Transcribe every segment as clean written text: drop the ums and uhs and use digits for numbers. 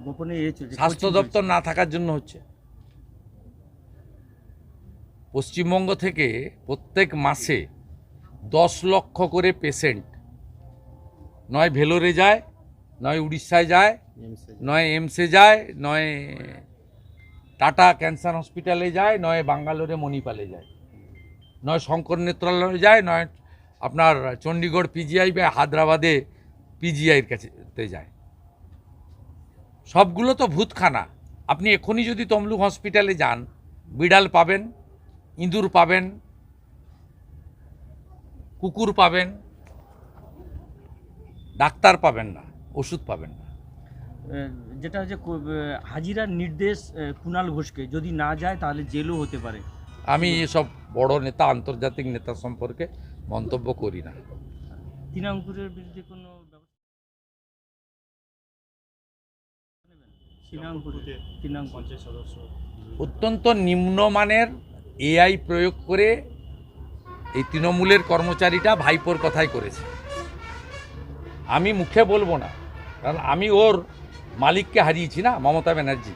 গোপনে স্বাস্থ্য দপ্তর না থাকার জন্য হচ্ছে। পশ্চিমবঙ্গ থেকে প্রত্যেক মাসে 10 লক্ষ করে পেশেন্ট নয় ভেলোরে যায়, নয় উড়িষ্যায় যায়, নয় এমসে যায়, নয় টাটা ক্যান্সার হসপিটালে যায়, নয় ব্যাঙ্গালোরে মণিপালে যায়, নয় শঙ্কর নেত্রালয়ে যায়, নয় আপনার চণ্ডীগড় পিজিআই বা হায়দ্রাবাদে পিজিআইয়ের কাছে যায়। সবগুলো তো ভূতখানা। আপনি এখনই যদি তমলুক হসপিটালে যান, বিড়াল পাবেন, ইঁদুর পাবেন, কুকুর পাবেন, ডাক্তার পাবেন না, ওষুধ পাবেন না। যেটা হচ্ছে হাজিরার নির্দেশ কুণাল ঘোষকে, যদি না যায় তাহলে জেলও হতে পারে। আমি এসব বড় নেতা, আন্তর্জাতিক নেতা সম্পর্কে মন্তব্য করি না। তৃণাঙ্কুরের বিরুদ্ধে কোনো ব্যবস্থা নেবেন? পঞ্চায়েত সদস্য অত্যন্ত নিম্নমানের এআই প্রয়োগ করে এই তৃণমূলের কর্মচারীটা ভাইপোর কথাই করেছে। আমি মুখে বলবো না, কারণ আমি ওর মালিককে হারিয়েছি না, মমতা ব্যানার্জি।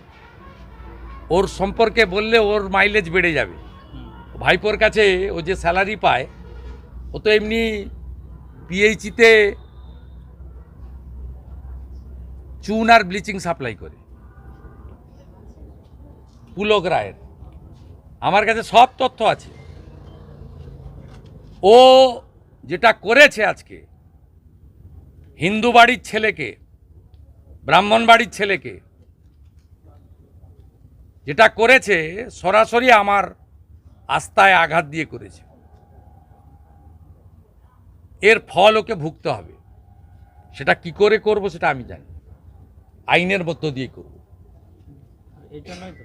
ওর সম্পর্কে বললে ওর মাইলেজ বেড়ে যাবে। ভাইপোর কাছে ও যে স্যালারি পায়, ও তো এমনি পিএইচিতে চুন আর ব্লিচিং সাপ্লাই করে। পুলক রায়ের আমার কাছে সব তথ্য আছে। ও যেটা করেছে আজকে, হিন্দু বাড়ির ছেলেকে, ব্রাহ্মণ বাড়ির ছেলেকে যেটা করেছে, সরাসরি আমার আস্থায় আঘাত দিয়ে করেছে। এর ফল ওকে ভুগতে হবে। সেটা কি করে করব সেটা আমি জানি, আইনের মধ্য দিয়ে করব। এটা নয় তো